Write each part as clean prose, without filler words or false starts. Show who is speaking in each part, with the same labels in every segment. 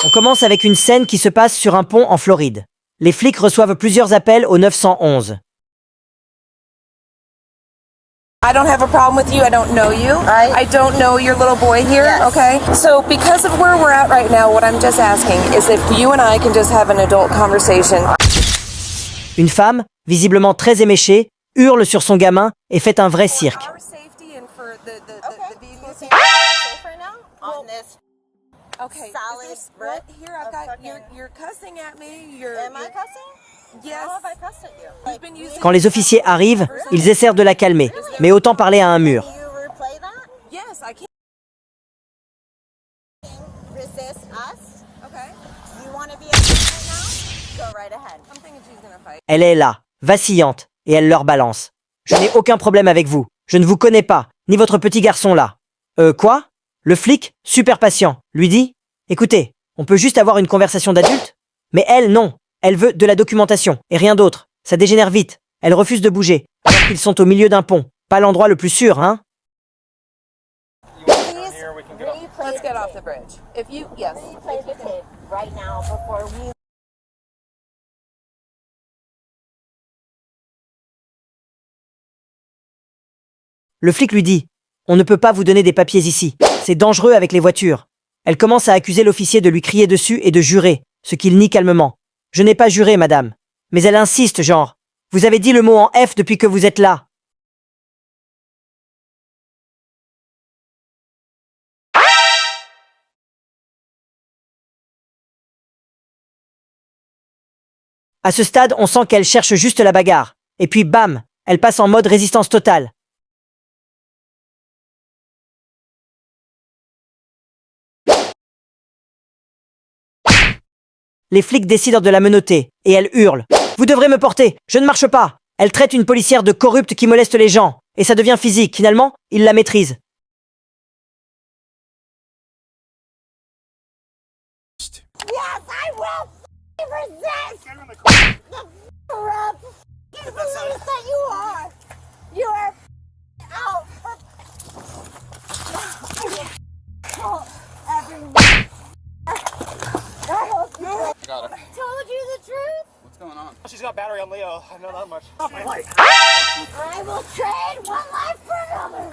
Speaker 1: On commence avec une scène qui se passe sur un pont en Floride. Les flics reçoivent plusieurs appels au 911.
Speaker 2: I don't have a problem with you. I don't know you. I don't know your little boy here, okay? So because of where we're at right now, what I'm just asking is if you and I can just have an adult conversation.
Speaker 1: Une femme, visiblement très éméchée, hurle sur son gamin et fait un vrai cirque.
Speaker 2: Our safety and for the vehicles.
Speaker 3: Safe right now on this
Speaker 2: Okay.
Speaker 3: solid
Speaker 2: is this
Speaker 3: brick
Speaker 2: what? Here, I've
Speaker 3: of
Speaker 2: got
Speaker 3: fucking-
Speaker 2: you're cussing at me.
Speaker 3: Am I cussing?
Speaker 2: Yes.
Speaker 3: How have I cussed at you?
Speaker 2: You've been using.
Speaker 1: Quand les officiers arrivent, ils essaient de la calmer, mais autant parler à un mur.
Speaker 3: Can you replay that?
Speaker 2: Yes, I can.
Speaker 3: Resist us?
Speaker 2: Okay.
Speaker 3: You want to be upset right now? Go right ahead.
Speaker 2: I'm thinking she's gonna fight.
Speaker 1: Elle est là, vacillante, et elle leur balance. Je n'ai aucun problème avec vous. Je ne vous connais pas, ni votre petit garçon là. Quoi? Le flic, super patient, lui dit « Écoutez, on peut juste avoir une conversation d'adulte ?» Mais elle, non. Elle veut de la documentation, et rien d'autre. Ça dégénère vite. Elle refuse de bouger, alors qu'ils sont au milieu d'un pont. Pas l'endroit le plus sûr, hein?
Speaker 3: Please replay
Speaker 2: Let's get off the bridge. If you, yes.
Speaker 3: replay the tape right now before we.
Speaker 1: Le flic lui dit « On ne peut pas vous donner des papiers ici. C'est dangereux avec les voitures. » Elle commence à accuser l'officier de lui crier dessus et de jurer, ce qu'il nie calmement. « Je n'ai pas juré, madame. » Mais elle insiste, genre « Vous avez dit le mot en F depuis que vous êtes là. » À ce stade, on sent qu'elle cherche juste la bagarre. Et puis bam, elle passe en mode résistance totale. Les flics décident de la menotter, et elle hurle. « Vous devrez me porter, je ne marche pas !» Elle traite une policière de corrupte qui moleste les gens, et ça devient physique. Finalement, il la maîtrise.
Speaker 3: Yes, I will resist the corrupt police that you are. You are out for everyone.
Speaker 4: Got her.
Speaker 3: Told you the truth.
Speaker 4: What's going on?
Speaker 5: She's got battery on Leo. I know that much. Off my life.
Speaker 3: I will trade one life for another.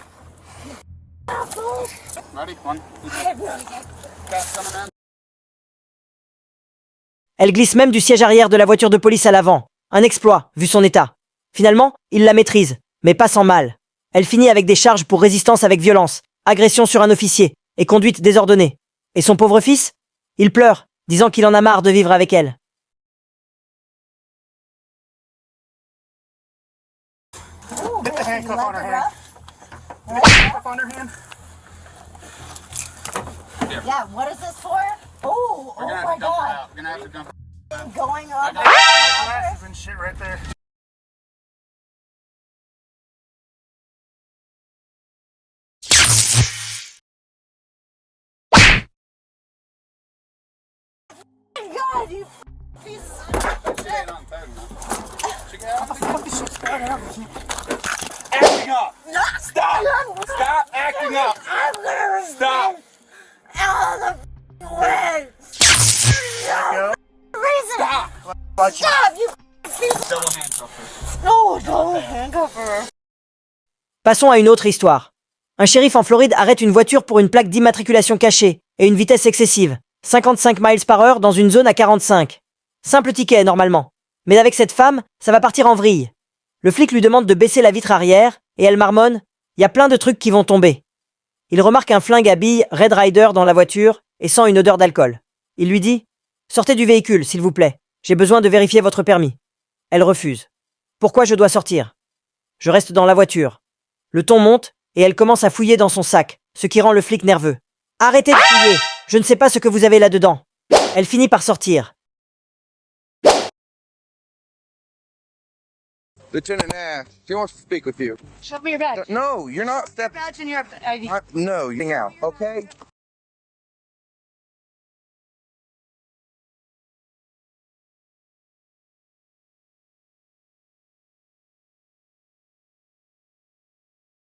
Speaker 3: Assholes.
Speaker 4: Ready? One.
Speaker 3: I'm really good.
Speaker 4: Cat coming in.
Speaker 1: Elle glisse même du siège arrière de la voiture de police à l'avant. Un exploit, vu son état. Finalement, il la maîtrise, mais pas sans mal. Elle finit avec des charges pour résistance avec violence, agression sur un officier et conduite désordonnée. Et son pauvre fils? Il pleure, disant qu'il en a marre de vivre avec elle.
Speaker 5: Get the handcuff on her hand. Get the handcuff on her hand.
Speaker 3: Yeah, what is this for? Oh,
Speaker 4: We're gonna
Speaker 3: oh
Speaker 4: have
Speaker 3: my
Speaker 4: to dump her
Speaker 3: god.
Speaker 4: out. We're gonna have to dump her.
Speaker 3: Going up.
Speaker 5: Glasses and shit right there.
Speaker 3: God, you piece of
Speaker 4: She ain't on time now. She got
Speaker 5: Acting up. Stop. Stop acting up.
Speaker 3: I'm gonna
Speaker 5: Stop.
Speaker 3: all the way.
Speaker 5: Go.
Speaker 3: Reason.
Speaker 5: Stop.
Speaker 3: Stop, you piece of...
Speaker 4: double handcuff her.
Speaker 3: No, don't handcuff her.
Speaker 1: Passons à une autre histoire. Un shérif en Floride arrête une voiture pour une plaque d'immatriculation cachée et une vitesse excessive. 55 miles par heure dans une zone à 45. Simple ticket, normalement. Mais avec cette femme, ça va partir en vrille. Le flic lui demande de baisser la vitre arrière, et elle marmonne « Y a plein de trucs qui vont tomber ». Il remarque un flingue à billes Red Ryder dans la voiture et sent une odeur d'alcool. Il lui dit « Sortez du véhicule, s'il vous plaît. J'ai besoin de vérifier votre permis. » Elle refuse. « Pourquoi je dois sortir ?»« Je reste dans la voiture. » Le ton monte, et elle commence à fouiller dans son sac, ce qui rend le flic nerveux. « Arrêtez de fouiller! Je ne sais pas ce que vous avez là-dedans. » Elle finit par sortir.
Speaker 6: Lieutenant Nash, she wants to speak with you.
Speaker 7: Show me your badge.
Speaker 6: No, you're not stepping.
Speaker 7: Badge and your ID.
Speaker 6: No, you're getting out, okay?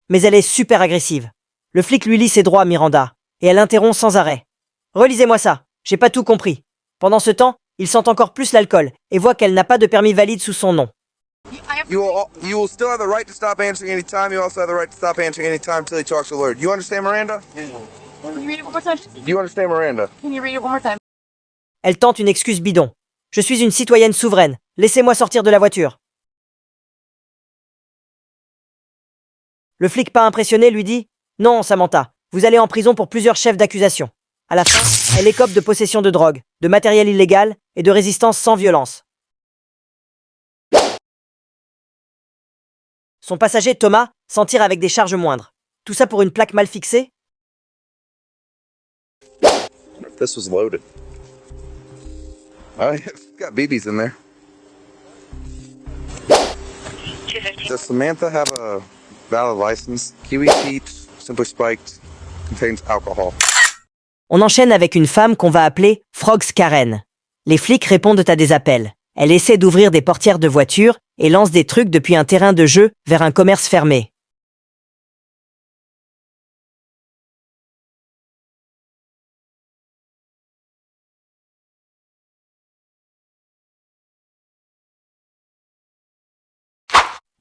Speaker 1: Mais elle est super agressive. Le flic lui lit ses droits, Miranda, et elle interrompt sans arrêt. « Relisez-moi ça. J'ai pas tout compris. Pendant ce temps, il sent encore plus l'alcool et voit qu'elle n'a pas de permis valide sous son nom.
Speaker 6: You will still have the right to stop answering any time. You also have the right to stop answering any time until he talks to the lawyer. Do you understand Miranda?
Speaker 5: Can you read it one more time?
Speaker 6: Do you understand Miranda?
Speaker 5: Can you read it one more time?
Speaker 1: Elle tente une excuse bidon. Je suis une citoyenne souveraine. Laissez-moi sortir de la voiture. Le flic pas impressionné lui dit « Non, Samantha, vous allez en prison pour plusieurs chefs d'accusation. » À la fin, elle écope de possession de drogue, de matériel illégal et de résistance sans violence. Son passager, Thomas, s'en tire avec des charges moindres. Tout ça pour une plaque mal fixée?
Speaker 6: This was loaded. It's got BBs in there. Does Samantha have a valid license? Kiwi Pete, simply spiked, contains alcohol.
Speaker 1: On enchaîne avec une femme qu'on va appeler Frogs Karen. Les flics répondent à des appels. Elle essaie d'ouvrir des portières de voiture et lance des trucs depuis un terrain de jeu vers un commerce fermé.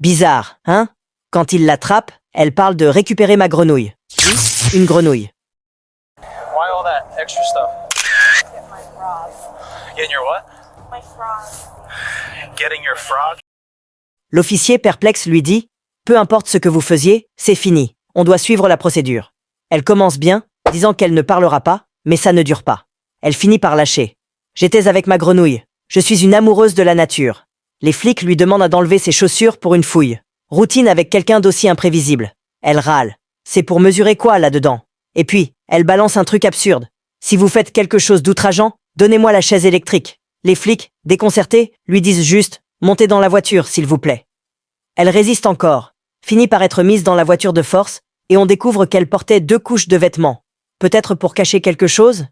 Speaker 1: Bizarre, hein? Quand il l'attrape, elle parle de récupérer ma grenouille. Oui, une grenouille.
Speaker 7: Why all that extra stuff?
Speaker 3: Get my frog.
Speaker 7: Getting your what?
Speaker 3: My frog.
Speaker 7: Getting your frog?
Speaker 1: L'officier perplexe lui dit « Peu importe ce que vous faisiez, c'est fini. On doit suivre la procédure. » Elle commence bien, disant qu'elle ne parlera pas, mais ça ne dure pas. Elle finit par lâcher. « J'étais avec ma grenouille. Je suis une amoureuse de la nature. » Les flics lui demandent d'enlever ses chaussures pour une fouille. Routine avec quelqu'un d'aussi imprévisible. Elle râle. C'est pour mesurer quoi là-dedans? Et puis, elle balance un truc absurde. Si vous faites quelque chose d'outrageant, donnez-moi la chaise électrique. Les flics, déconcertés, lui disent juste « Montez dans la voiture, s'il vous plaît ». Elle résiste encore, finit par être mise dans la voiture de force, et on découvre qu'elle portait 2 couches de vêtements. Peut-être pour cacher quelque chose?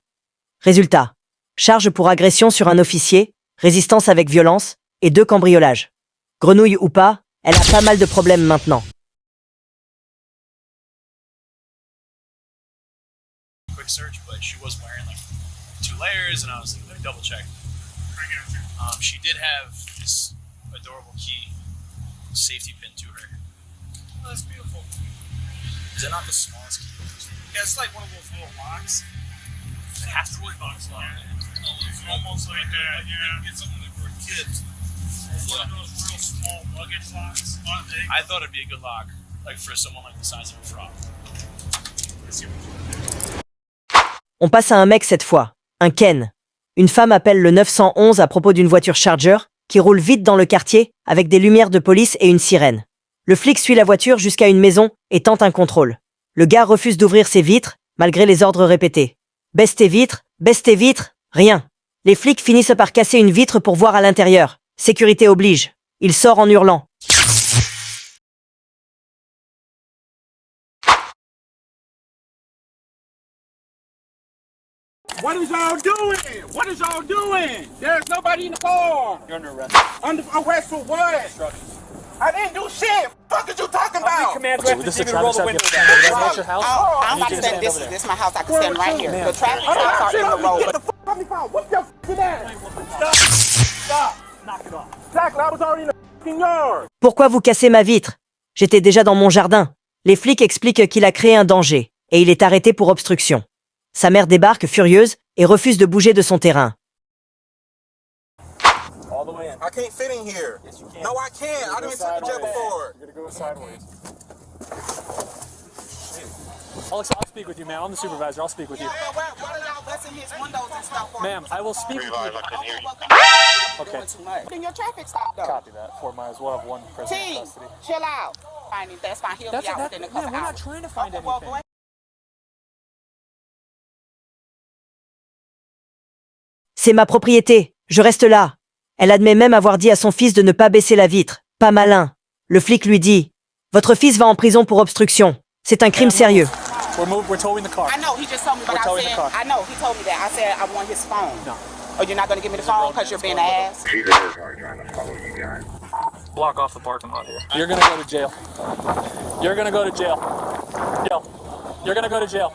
Speaker 1: Résultat. Charge pour agression sur un officier, résistance avec violence, et 2 cambriolages. Grenouille ou pas, elle a pas mal de problèmes maintenant.
Speaker 7: Quick search, but she was wearing like 2 layers, and I was like, let me double check. She did have this adorable key safety pin to her. Oh, that's beautiful. Is it not the smallest key? Yeah, it's like one of those little locks. It has to be a box lock. It's almost like that, yeah. Get something for kids. One of those real small luggage locks. I thought it'd be a good lock, like for someone like the size of a frog.
Speaker 1: On passe à un mec cette fois, un Ken. Une femme appelle le 911 à propos d'une voiture Charger qui roule vite dans le quartier avec des lumières de police et une sirène. Le flic suit la voiture jusqu'à une maison et tente un contrôle. Le gars refuse d'ouvrir ses vitres malgré les ordres répétés. Baisse tes vitres, rien. Les flics finissent par casser une vitre pour voir à l'intérieur. Sécurité oblige. Il sort en hurlant.
Speaker 8: What is y'all doing? What is y'all doing? There's nobody in the car.
Speaker 7: You're under arrest.
Speaker 8: Under arrest for what? I didn't do shit. What are you talking about?
Speaker 7: Command this is a traffic stop. That's your house.
Speaker 9: I'm about to stand. This is my house. I can stand right here. The traffic stops are in the road.
Speaker 8: Get the fuck off me phone. What's your fucking ass? Stop. Knock it off. Exactly. I was already in the fucking yard.
Speaker 1: Pourquoi vous cassez ma vitre? J'étais déjà dans mon jardin. Les flics expliquent qu'il a créé un danger et il est arrêté pour obstruction. Sa mère débarque furieuse et refuse de bouger de son terrain.
Speaker 7: All the way in.
Speaker 8: I can't fit in here.
Speaker 7: Yes, you can.
Speaker 8: No, I can't. I didn't sit in jail before.
Speaker 7: You're gonna go sideways. I'll speak with you, ma'am. I'm the supervisor. I'll speak with you.
Speaker 9: Why are y'all busting his windows and stuff?
Speaker 7: Ma'am, I will speak with you. Okay.
Speaker 9: Then your traffic stop though.
Speaker 7: Copy that. 4 miles. We'll have 1 person in
Speaker 9: T,
Speaker 7: custody.
Speaker 9: chill out. Fine, that's fine. He'll be out within a couple
Speaker 7: we're not
Speaker 9: hours.
Speaker 7: trying to find
Speaker 9: Okay, well,
Speaker 7: anything.
Speaker 1: C'est ma propriété, je reste là. Elle admet même avoir dit à son fils de ne pas baisser la vitre. Pas malin. Le flic lui dit « Votre fils va en prison pour obstruction. C'est un crime sérieux. »
Speaker 7: We're towing the car.
Speaker 9: I know, he just told me, but
Speaker 7: We're
Speaker 9: I
Speaker 7: towing
Speaker 9: said,
Speaker 7: the car.
Speaker 9: I know, he told me that. I said I want his phone.
Speaker 7: No.
Speaker 9: Oh, you're not going to give me the phone because you're being an ass?
Speaker 7: Block off the parking lot here. You're gonna go to jail. You're gonna go to jail. You're gonna go to jail.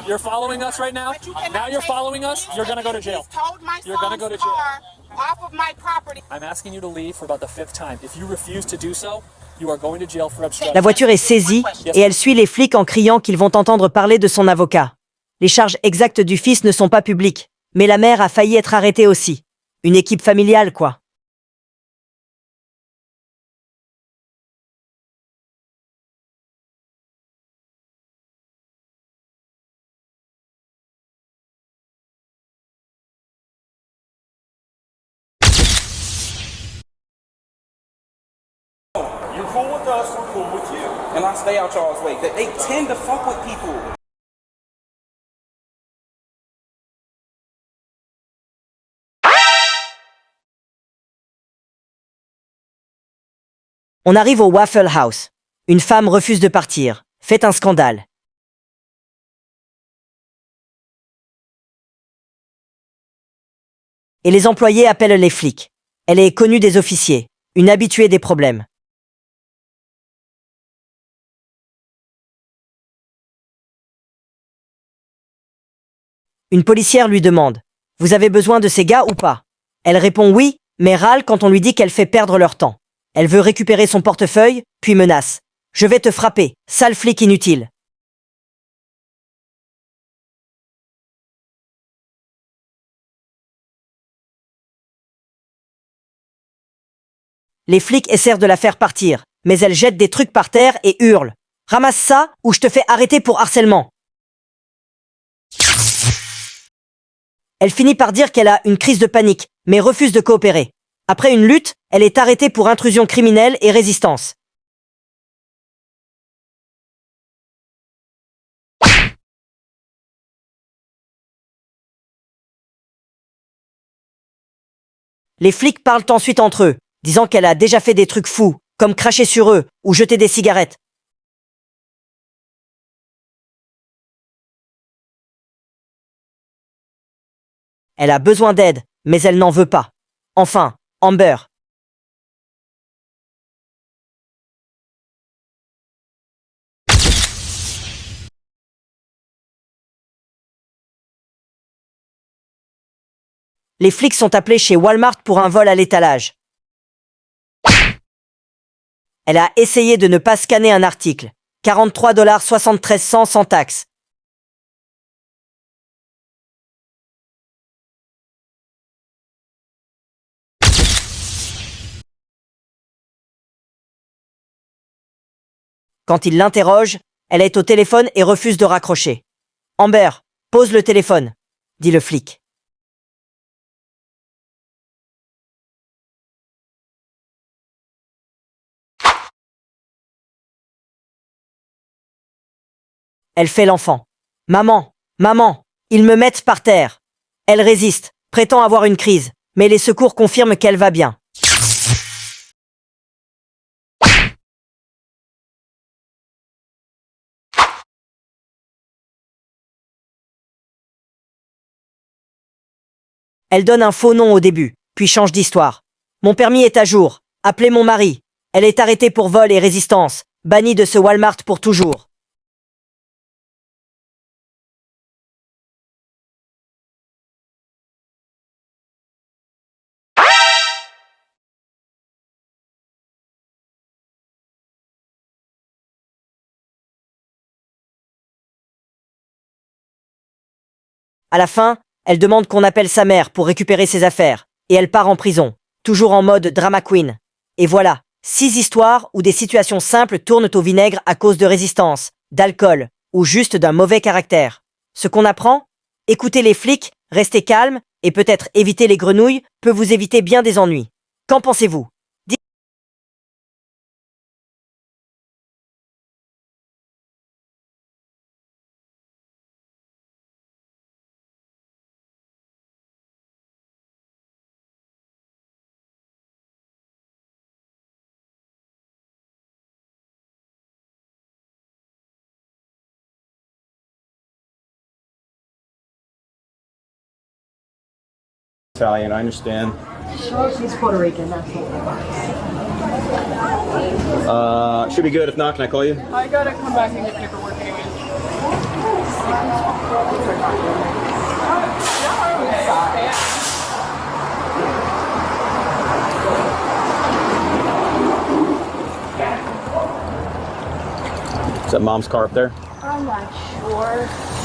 Speaker 10: You're following us right now? Now you're following us? You're gonna go to jail. You're gonna go to jail.
Speaker 9: Off of my property.
Speaker 10: I'm asking you to leave for about the 5th time. If you refuse to do so, you are going to jail for obstruction.
Speaker 1: La voiture est saisie et elle suit les flics en criant qu'ils vont entendre parler de son avocat. Les charges exactes du fils ne sont pas publiques, mais la mère a failli être arrêtée aussi. Une équipe familiale, quoi.
Speaker 8: You cool with us, we're cool with you.
Speaker 11: And I stay out y'all's way. They tend to fuck with people.
Speaker 1: On arrive au Waffle House. Une femme refuse de partir. Fait un scandale. Et les employés appellent les flics. Elle est connue des officiers. Une habituée des problèmes. Une policière lui demande « Vous avez besoin de ces gars ou pas ?» Elle répond « Oui », mais râle quand on lui dit qu'elle fait perdre leur temps. Elle veut récupérer son portefeuille, puis menace « Je vais te frapper, sale flic inutile !» Les flics essaient de la faire partir, mais elle jette des trucs par terre et hurle « Ramasse ça ou je te fais arrêter pour harcèlement !» Elle finit par dire qu'elle a une crise de panique, mais refuse de coopérer. Après une lutte, elle est arrêtée pour intrusion criminelle et résistance. Les flics parlent ensuite entre eux, disant qu'elle a déjà fait des trucs fous, comme cracher sur eux ou jeter des cigarettes. Elle a besoin d'aide, mais elle n'en veut pas. Enfin, Amber. Les flics sont appelés chez Walmart pour un vol à l'étalage. Elle a essayé de ne pas scanner un article. 43,73 $ sans taxe. Quand il l'interroge, elle est au téléphone et refuse de raccrocher. « Amber, pose le téléphone », dit le flic. Elle fait l'enfant. « Maman, maman, ils me mettent par terre !» Elle résiste, prétend avoir une crise, mais les secours confirment qu'elle va bien. Elle donne un faux nom au début, puis change d'histoire. « Mon permis est à jour. Appelez mon mari. » Elle est arrêtée pour vol et résistance, bannie de ce Walmart pour toujours. À la fin, elle demande qu'on appelle sa mère pour récupérer ses affaires, et elle part en prison, toujours en mode drama queen. Et voilà, 6 histoires où des situations simples tournent au vinaigre à cause de résistance, d'alcool, ou juste d'un mauvais caractère. Ce qu'on apprend? Écoutez les flics, restez calme, et peut-être éviter les grenouilles peut vous éviter bien des ennuis. Qu'en pensez-vous?
Speaker 12: Italian, I understand.
Speaker 13: Sure, she's Puerto Rican, that's all.
Speaker 12: Should be good. If not, can I call you?
Speaker 14: I gotta come back and get paperwork anyway.
Speaker 12: Is that mom's car up there?
Speaker 3: I'm not sure.